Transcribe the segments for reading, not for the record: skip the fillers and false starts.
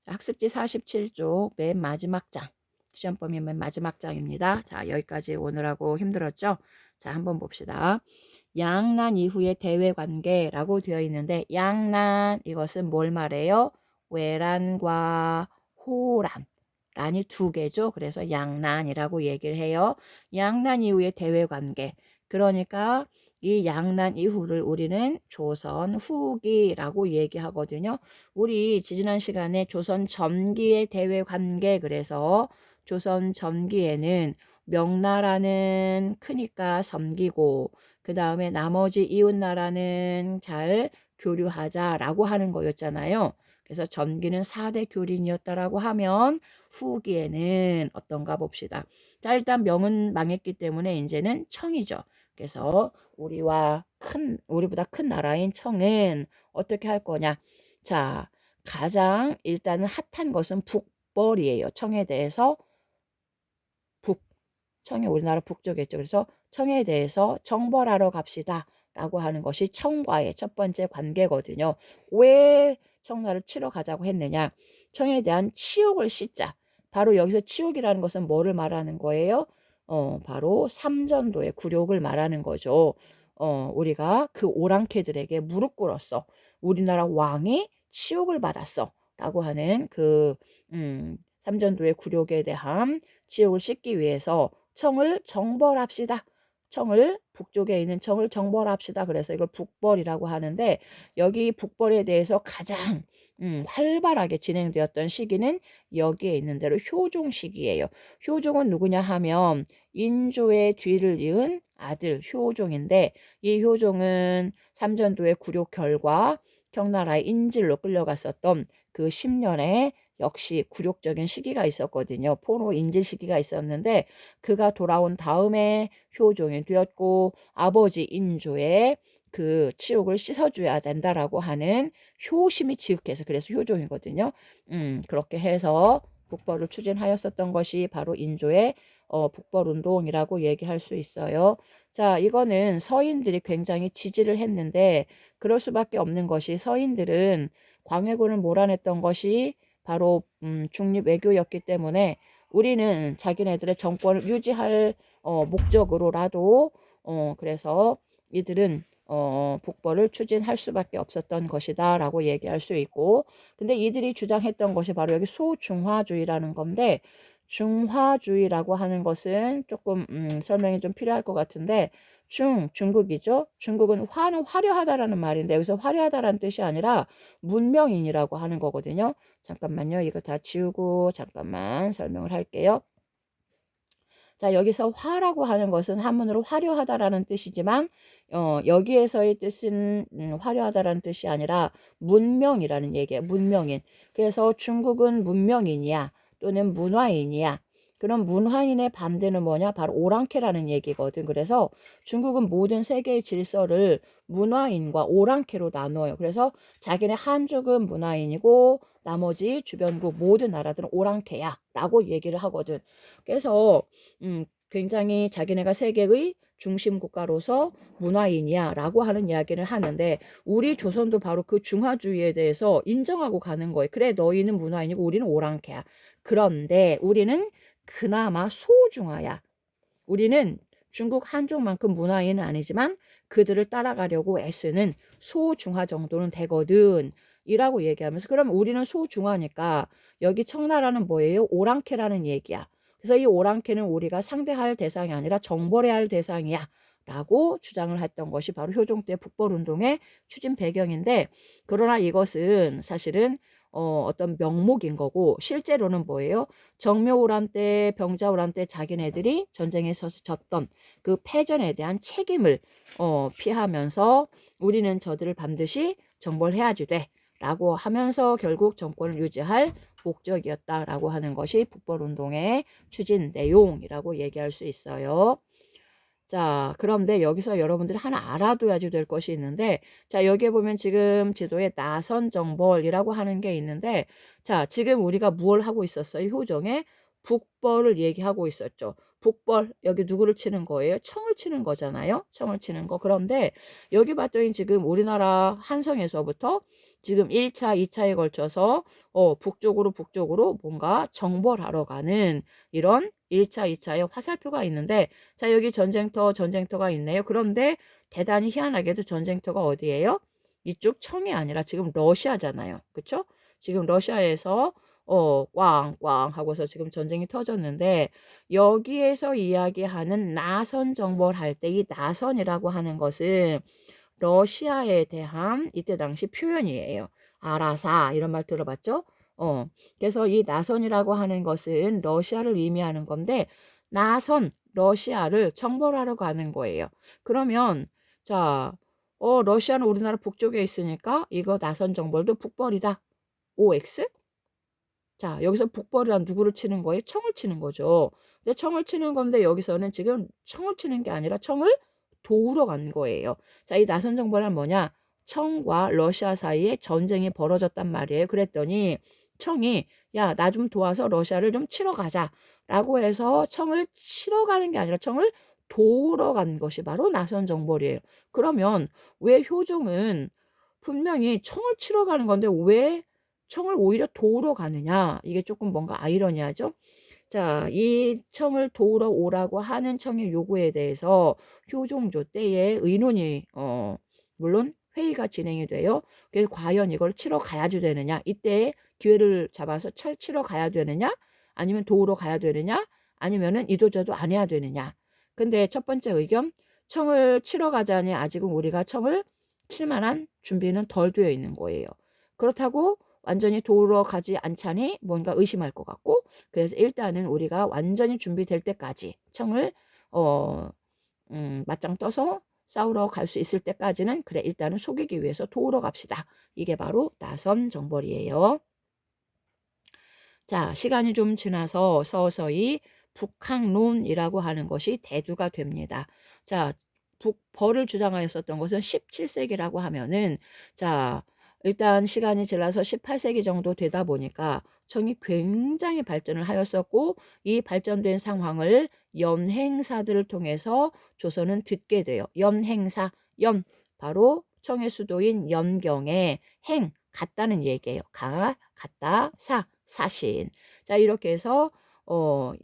학습지 47쪽 맨 마지막 장. 시험 범위 맨 마지막 장입니다. 자, 여기까지 오늘하고 힘들었죠? 자, 한번 봅시다. 양난 이후의 대외 관계라고 되어 있는데 양난 이것은 뭘 말해요? 외란과 호란. 란이 두 개죠. 그래서 양난이라고 얘기를 해요. 양난 이후의 대외 관계. 그러니까 이 양난 이후를 우리는 조선 후기라고 얘기하거든요. 우리 지지난 시간에 조선 전기의 대외 관계 그래서 조선 전기에는 명나라는 크니까 섬기고 그 다음에 나머지 이웃나라는 잘 교류하자라고 하는 거였잖아요. 그래서 전기는 4대 교린이었다라고 하면 후기에는 어떤가 봅시다. 자, 일단 명은 망했기 때문에 이제는 청이죠. 그래서 우리보다 큰 나라인 청은 어떻게 할 거냐? 자, 가장 일단은 핫한 것은 북벌이에요. 청에 대해서 청이 우리나라 북쪽이었죠. 그래서 청에 대해서 정벌하러 갑시다 라고 하는 것이 청과의 첫 번째 관계거든요. 왜 청나를 치러 가자고 했느냐? 청에 대한 치욕을 씻자. 바로 여기서 치욕이라는 것은 뭐를 말하는 거예요? 바로 삼전도의 굴욕을 말하는 거죠. 우리가 그 오랑캐들에게 무릎 꿇었어. 우리나라 왕이 치욕을 받았어. 라고 하는 그 삼전도의 굴욕에 대한 치욕을 씻기 위해서 청을 정벌합시다. 청을 북쪽에 있는 청을 정벌합시다. 그래서 이걸 북벌이라고 하는데 여기 북벌에 대해서 가장 활발하게 진행되었던 시기는 여기에 있는 대로 효종 시기예요. 효종은 누구냐 하면 인조의 뒤를 이은 아들 효종인데 이 효종은 삼전도의 굴욕 결과 청나라의 인질로 끌려갔었던 그 10년의 역시 굴욕적인 시기가 있었거든요. 포로 인질 시기가 있었는데 그가 돌아온 다음에 효종이 되었고 아버지 인조의 그 치욕을 씻어줘야 된다라고 하는 효심이 지극해서 그래서 효종이거든요. 그렇게 해서 북벌을 추진하였었던 것이 바로 인조의 북벌운동이라고 얘기할 수 있어요. 자, 이거는 서인들이 굉장히 지지를 했는데 그럴 수밖에 없는 것이 서인들은 광해군을 몰아냈던 것이 바로 중립 외교였기 때문에 우리는 자기네들의 정권을 유지할 목적으로라도 그래서 이들은 북벌을 추진할 수밖에 없었던 것이다 라고 얘기할 수 있고 근데 이들이 주장했던 것이 바로 여기 소중화주의라는 건데 중화주의라고 하는 것은 조금 설명이 좀 필요할 것 같은데 중국이죠. 중국은 화는 화려하다라는 말인데 여기서 화려하다라는 뜻이 아니라 문명인이라고 하는 거거든요. 잠깐만요. 이거 다 지우고 잠깐만 설명을 할게요. 자, 여기서 화라고 하는 것은 한문으로 화려하다라는 뜻이지만 여기에서의 뜻은 화려하다라는 뜻이 아니라 문명이라는 얘기예요. 문명인. 그래서 중국은 문명인이야 또는 문화인이야. 그럼 문화인의 반대는 뭐냐? 바로 오랑캐라는 얘기거든. 그래서 중국은 모든 세계의 질서를 문화인과 오랑캐로 나눠요. 그래서 자기네 한족은 문화인이고 나머지 주변국 모든 나라들은 오랑캐야 라고 얘기를 하거든. 그래서 굉장히 자기네가 세계의 중심 국가로서 문화인이야 라고 하는 이야기를 하는데 우리 조선도 바로 그 중화주의에 대해서 인정하고 가는 거예요. 그래 너희는 문화인이고 우리는 오랑캐야. 그런데 우리는 그나마 소중화야. 우리는 중국 한족만큼 문화인은 아니지만 그들을 따라가려고 애쓰는 소중화 정도는 되거든 이라고 얘기하면서 그럼 우리는 소중화니까 여기 청나라는 뭐예요? 오랑캐라는 얘기야. 그래서 이 오랑캐는 우리가 상대할 대상이 아니라 정벌해야 할 대상이야 라고 주장을 했던 것이 바로 효종 때 북벌운동의 추진 배경인데 그러나 이것은 사실은 어떤 명목인 거고 실제로는 뭐예요? 정묘호란 때 병자호란 때 자기네들이 전쟁에서 졌던 그 패전에 대한 책임을 피하면서 우리는 저들을 반드시 정벌해야지 돼 라고 하면서 결국 정권을 유지할 목적이었다라고 하는 것이 북벌운동의 추진 내용이라고 얘기할 수 있어요. 자, 그런데 여기서 여러분들이 하나 알아둬야지 될 것이 있는데 자, 여기에 보면 지금 지도에 나선정벌이라고 하는 게 있는데 자, 지금 우리가 무엇을 하고 있었어요? 효정에 북벌을 얘기하고 있었죠. 북벌 여기 누구를 치는 거예요? 청을 치는 거잖아요. 청을 치는 거. 그런데 여기 봤더니 지금 우리나라 한성에서부터 지금 1차, 2차에 걸쳐서 북쪽으로 뭔가 정벌하러 가는 이런 1차, 2차의 화살표가 있는데 자 여기 전쟁터가 있네요. 그런데 대단히 희한하게도 전쟁터가 어디예요? 이쪽 청이 아니라 지금 러시아잖아요. 그쵸? 지금 러시아에서 꽝꽝 하고서 지금 전쟁이 터졌는데 여기에서 이야기하는 나선 정벌할 때 이 나선이라고 하는 것은 러시아에 대한 이때 당시 표현이에요. 아라사 이런 말 들어봤죠? 그래서 이 나선이라고 하는 것은 러시아를 의미하는 건데 나선 러시아를 정벌하러 가는 거예요. 그러면 자, 러시아는 우리나라 북쪽에 있으니까 이거 나선 정벌도 북벌이다. OX? 자, 여기서 북벌이란 누구를 치는 거예요? 청을 치는 거죠. 근데 청을 치는 건데 여기서는 지금 청을 치는 게 아니라 청을 도우러 간 거예요. 자, 이 나선 정벌은 뭐냐? 청과 러시아 사이에 전쟁이 벌어졌단 말이에요. 그랬더니 청이 야, 나 좀 도와서 러시아를 좀 치러 가자. 라고 해서 청을 치러 가는 게 아니라 청을 도우러 간 것이 바로 나선 정벌이에요. 그러면 왜 효종은 분명히 청을 치러 가는 건데 왜 청을 오히려 도우러 가느냐? 이게 조금 뭔가 아이러니하죠? 자, 이 청을 도우러 오라고 하는 청의 요구에 대해서 효종조 때에 의논이 물론 회의가 진행이 돼요. 그래서 과연 이걸 치러 가야지 되느냐? 이때 기회를 잡아서 치러 가야 되느냐? 아니면 도우러 가야 되느냐? 아니면은 이도저도 안 해야 되느냐? 근데 첫 번째 의견, 청을 치러 가자니 아직은 우리가 청을 칠 만한 준비는 덜 되어 있는 거예요. 그렇다고 완전히 도우러 가지 않자니 뭔가 의심할 것 같고 그래서 일단은 우리가 완전히 준비될 때까지 청을 맞짱 떠서 싸우러 갈 수 있을 때까지는 그래 일단은 속이기 위해서 도우러 갑시다. 이게 바로 나선 정벌이에요. 자, 시간이 좀 지나서 서서히 북학론이라고 하는 것이 대두가 됩니다. 자, 북벌을 주장하였었던 것은 17세기라고 하면은 자, 일단 시간이 지나서 18세기 정도 되다 보니까 청이 굉장히 발전을 하였었고 이 발전된 상황을 연행사들을 통해서 조선은 듣게 돼요. 연행사, 연 바로 청의 수도인 연경에 행 같다는 얘기예요. 같다, 사신. 자 이렇게 해서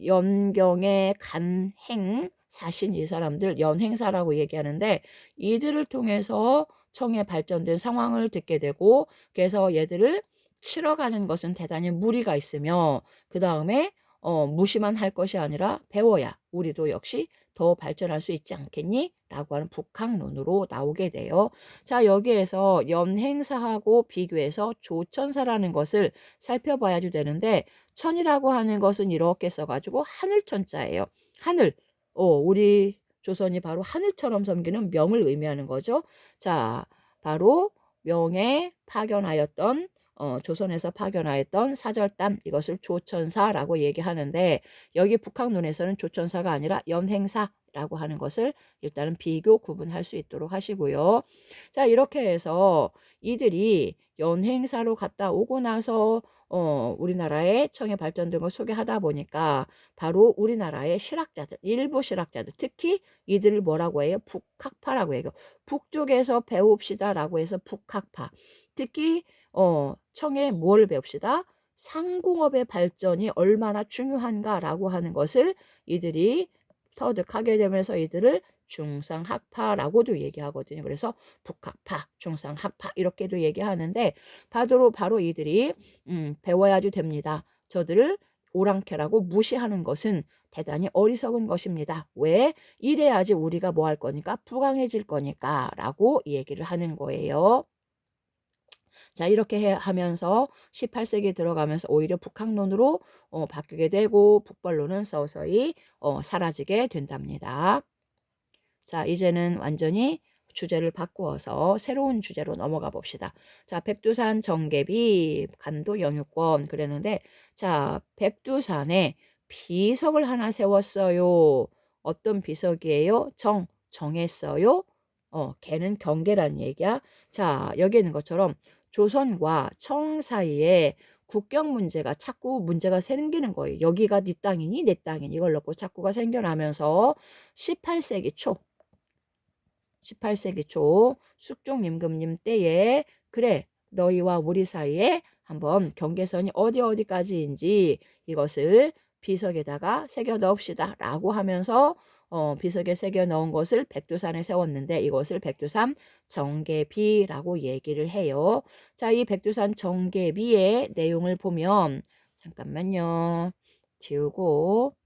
연경의 간행 사신 이 사람들 연행사라고 얘기하는데 이들을 통해서 청에 발전된 상황을 듣게 되고 그래서 얘들을 치러 가는 것은 대단히 무리가 있으며 그 다음에 무시만 할 것이 아니라 배워야 우리도 역시 더 발전할 수 있지 않겠니? 라고 하는 북학론으로 나오게 돼요. 자 여기에서 연행사하고 비교해서 조천사라는 것을 살펴봐야지 되는데 천이라고 하는 것은 이렇게 써가지고 하늘천자예요. 하늘. 우리 조선이 바로 하늘처럼 섬기는 명을 의미하는 거죠. 자, 바로 명에 파견하였던 조선에서 파견하였던 사절담 이것을 조천사라고 얘기하는데 여기 북학론에서는 조천사가 아니라 연행사라고 하는 것을 일단은 비교 구분할 수 있도록 하시고요. 자 이렇게 해서 이들이 연행사로 갔다 오고 나서 우리나라의 청의 발전된 걸 소개하다 보니까 바로 우리나라의 실학자들, 일부 실학자들, 특히 이들을 뭐라고 해요? 북학파라고 해요. 북쪽에서 배웁시다라고 해서 북학파. 특히 청의 뭐를 배웁시다? 상공업의 발전이 얼마나 중요한가라고 하는 것을 이들이 터득하게 되면서 이들을 중상학파라고도 얘기하거든요. 그래서 북학파, 중상학파 이렇게도 얘기하는데 바로 이들이 배워야지 됩니다. 저들을 오랑캐라고 무시하는 것은 대단히 어리석은 것입니다. 왜? 이래야지 우리가 뭐 할 거니까 부강해질 거니까 라고 얘기를 하는 거예요. 자 이렇게 하면서 18세기 들어가면서 오히려 북학론으로 바뀌게 되고 북벌론은 서서히 사라지게 된답니다. 자 이제는 완전히 주제를 바꾸어서 새로운 주제로 넘어가 봅시다. 자 백두산 정계비 간도 영유권 그랬는데 자 백두산에 비석을 하나 세웠어요. 어떤 비석이에요? 정했어요. 개는 경계라는 얘기야. 자 여기 있는 것처럼 조선과 청 사이에 국경 문제가 자꾸 문제가 생기는 거예요. 여기가 네 땅이니 내 땅이니 이걸 놓고 자꾸가 생겨나면서 18세기 초 18세기 초 숙종 임금님 때에 그래 너희와 우리 사이에 한번 경계선이 어디까지인지 이것을 비석에다가 새겨 넣읍시다 라고 하면서 비석에 새겨 넣은 것을 백두산에 세웠는데 이것을 백두산 정계비라고 얘기를 해요. 자, 이 백두산 정계비의 내용을 보면 잠깐만요. 지우고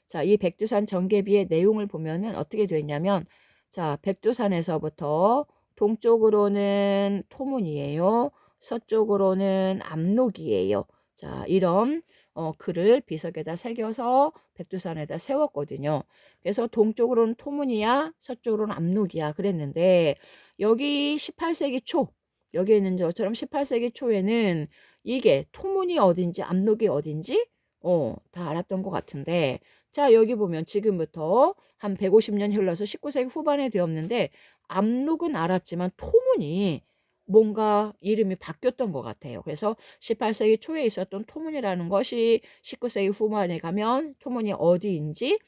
자, 이 백두산 정계비의 내용을 보면은 어떻게 되어 있냐면 자, 백두산에서부터 동쪽으로는 토문이에요. 서쪽으로는 압록이에요. 자, 이런 글을 비석에다 새겨서 백두산에다 세웠거든요. 그래서 동쪽으로는 토문이야, 서쪽으로는 압록이야 그랬는데 여기 18세기 초 여기 있는 것처럼 18세기 초에는 이게 토문이 어딘지 압록이 어딘지 다 알았던 것 같은데 자, 여기 보면 지금부터 한 150년 흘러서 19세기 후반에 되었는데 압록은 알았지만 토문이 뭔가 이름이 바뀌었던 것 같아요. 그래서 18세기 초에 있었던 토문이라는 것이 19세기 후반에 가면 토문이 어디인지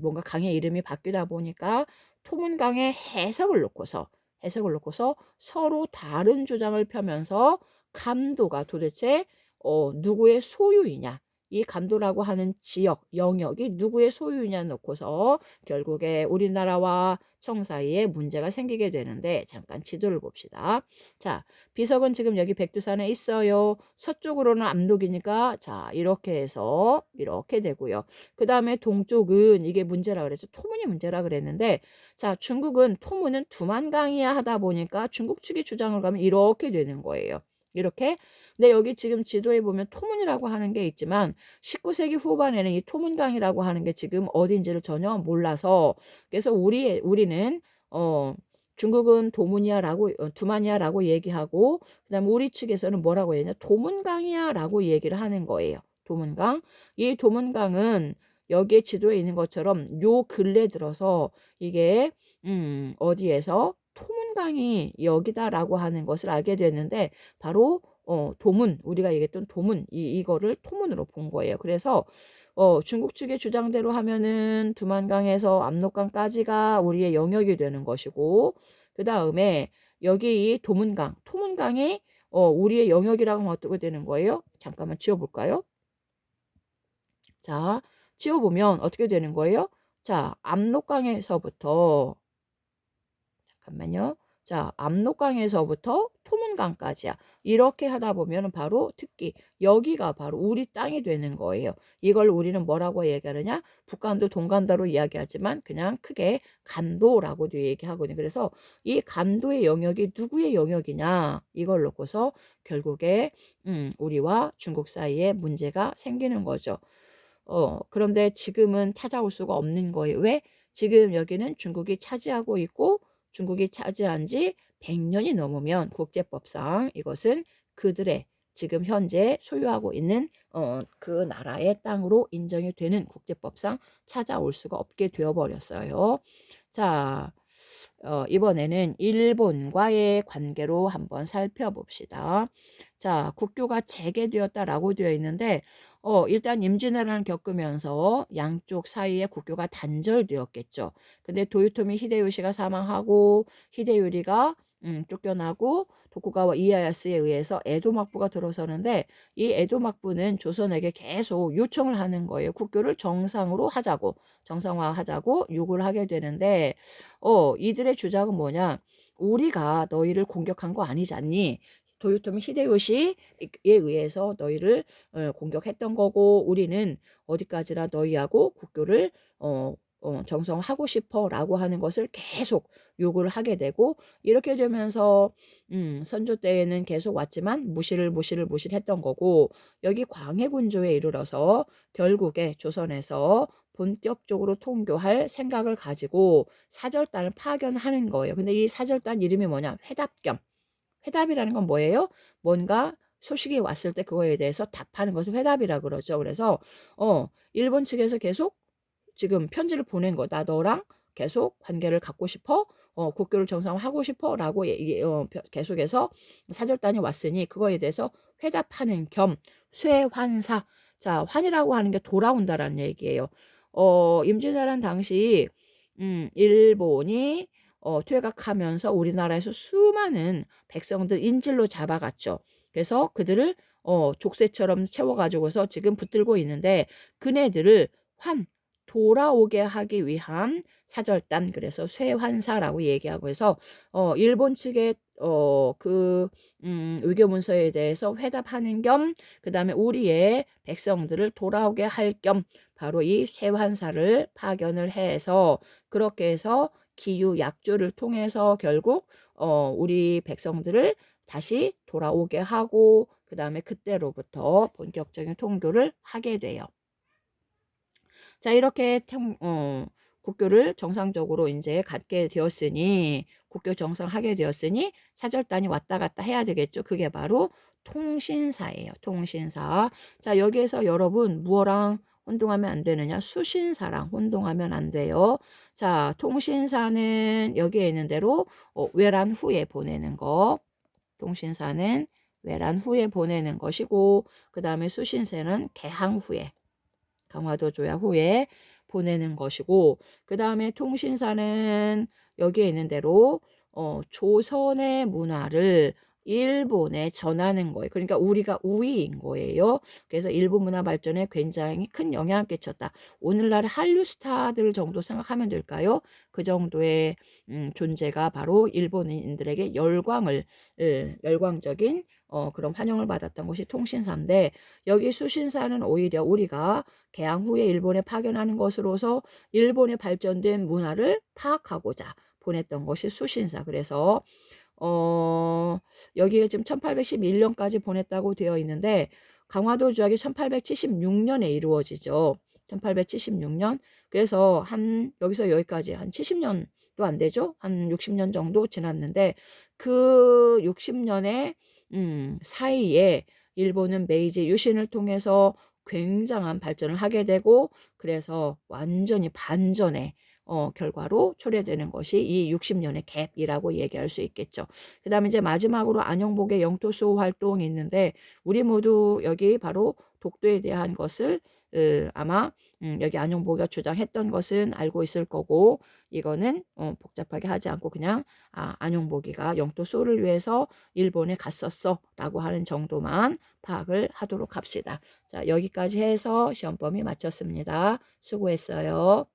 뭔가 강의 이름이 바뀌다 보니까 토문강의 해석을 놓고서 서로 다른 주장을 펴면서 감도가 도대체 누구의 소유이냐 이 감도라고 하는 지역, 영역이 누구의 소유냐 놓고서 결국에 우리나라와 청 사이에 문제가 생기게 되는데 잠깐 지도를 봅시다. 자, 비석은 지금 여기 백두산에 있어요. 서쪽으로는 압록이니까 자, 이렇게 해서 이렇게 되고요. 그 다음에 동쪽은 이게 문제라 그랬죠. 토문이 문제라 그랬는데 자, 중국은 토문은 두만강이야 하다 보니까 중국 측이 주장을 가면 이렇게 되는 거예요. 이렇게 근데 여기 지금 지도에 보면 토문이라고 하는 게 있지만 19세기 후반에는 이 토문강이라고 하는 게 지금 어딘지를 전혀 몰라서 그래서 우리는 중국은 도문이야라고 두만이야라고 얘기하고 그다음에 우리 측에서는 뭐라고 해야 되냐 도문강이야라고 얘기를 하는 거예요. 도문강. 이 도문강은 여기에 지도에 있는 것처럼 요 근래 들어서 이게 어디에서 토문강이 여기다라고 하는 것을 알게 됐는데 바로 도문 우리가 얘기했던 도문 이거를 토문으로 본 거예요. 그래서 중국 측의 주장대로 하면은 두만강에서 압록강까지가 우리의 영역이 되는 것이고 그 다음에 여기 이 토문강이 우리의 영역이라고 하면 어떻게 되는 거예요? 잠깐만 지워볼까요? 자, 지워보면 어떻게 되는 거예요? 자, 압록강에서부터 잠깐만요. 자, 압록강에서부터 토문강까지야. 이렇게 하다 보면 바로 특히 여기가 바로 우리 땅이 되는 거예요. 이걸 우리는 뭐라고 얘기하느냐? 북간도 동간도로 이야기하지만 그냥 크게 간도라고도 얘기하거든요. 그래서 이 간도의 영역이 누구의 영역이냐? 이걸 놓고서 결국에 우리와 중국 사이에 문제가 생기는 거죠. 그런데 지금은 찾아올 수가 없는 거예요. 왜? 지금 여기는 중국이 차지하고 있고 중국이 차지한 지 100년이 넘으면 국제법상 이것은 그들의 지금 현재 소유하고 있는 그 나라의 땅으로 인정이 되는 국제법상 찾아올 수가 없게 되어버렸어요. 자, 이번에는 일본과의 관계로 한번 살펴봅시다. 자, 국교가 재개되었다라고 되어 있는데 일단 임진왜란을 겪으면서 양쪽 사이에 국교가 단절되었겠죠. 근데 도요토미 히데요시가 사망하고 히데요리가 쫓겨나고 도쿠가와 이에야스에 의해서 에도 막부가 들어서는데 이 에도 막부는 조선에게 계속 요청을 하는 거예요. 국교를 정상화하자고 요구를 하게 되는데 이들의 주장은 뭐냐? 우리가 너희를 공격한 거 아니잖니? 도요토미 히데요시에 의해서 너희를 공격했던 거고 우리는 어디까지나 너희하고 국교를 정성하고 싶어 라고 하는 것을 계속 요구를 하게 되고 이렇게 되면서 선조 때에는 계속 왔지만 무시를 했던 거고 여기 광해군조에 이르러서 결국에 조선에서 본격적으로 통교할 생각을 가지고 사절단을 파견하는 거예요. 근데 이 사절단 이름이 뭐냐? 회답경. 회답이라는 건 뭐예요? 뭔가 소식이 왔을 때 그거에 대해서 답하는 것을 회답이라 그러죠. 그래서 일본 측에서 계속 지금 편지를 보낸 거다. 너랑 계속 관계를 갖고 싶어? 국교를 정상화하고 싶어라고 계속해서 사절단이 왔으니 그거에 대해서 회답하는 겸 쇠환사. 자, 환이라고 하는 게 돌아온다라는 얘기예요. 임진왜란 당시 일본이 퇴각하면서 우리나라에서 수많은 백성들 인질로 잡아갔죠. 그래서 그들을 족쇄처럼 채워가지고서 지금 붙들고 있는데 그네들을 돌아오게 하기 위한 사절단, 그래서 쇠환사라고 얘기하고 해서 일본 측의 외교 문서에 대해서 회답하는 겸 그다음에 우리의 백성들을 돌아오게 할 겸 바로 이 쇠환사를 파견을 해서 그렇게 해서 기유 약조를 통해서 결국 우리 백성들을 다시 돌아오게 하고 그다음에 그때로부터 본격적인 통교를 하게 돼요. 자, 이렇게 국교를 정상적으로 이제 갖게 되었으니 국교 정상하게 되었으니 사절단이 왔다 갔다 해야 되겠죠. 그게 바로 통신사예요. 통신사. 자, 여기에서 여러분 무엇랑 혼동하면 안 되느냐? 수신사랑 혼동하면 안 돼요. 자, 통신사는 여기에 있는 대로 외란 후에 보내는 거. 통신사는 외란 후에 보내는 것이고 그 다음에 수신사는 개항 후에 강화도 조약 후에 보내는 것이고 그 다음에 통신사는 여기에 있는 대로 조선의 문화를 일본에 전하는 거예요. 그러니까 우리가 우위인 거예요. 그래서 일본 문화 발전에 굉장히 큰 영향을 끼쳤다. 오늘날의 한류 스타들 정도 생각하면 될까요? 그 정도의 존재가 바로 일본인들에게 열광적인 그런 환영을 받았던 것이 통신사인데 여기 수신사는 오히려 우리가 개항 후에 일본에 파견하는 것으로서 일본의 발전된 문화를 파악하고자 보냈던 것이 수신사. 그래서 여기에 지금 1811년까지 보냈다고 되어 있는데 강화도 조약이 1876년에 이루어지죠. 1876년. 그래서 여기서 여기까지 한 70년도 안 되죠. 한 60년 정도 지났는데 그 60년의 사이에 일본은 메이지 유신을 통해서 굉장한 발전을 하게 되고 그래서 완전히 반전의 결과로 초래되는 것이 이 60년의 갭이라고 얘기할 수 있겠죠. 그 다음에 이제 마지막으로 안영복의 영토 수호 활동이 있는데 우리 모두 여기 바로 독도에 대한 것을 아마 여기 안영복이가 주장했던 것은 알고 있을 거고 이거는 복잡하게 하지 않고 그냥 안영복이가 영토 수호를 위해서 일본에 갔었어 라고 하는 정도만 파악을 하도록 합시다. 자, 여기까지 해서 시험 범위 마쳤습니다. 수고했어요.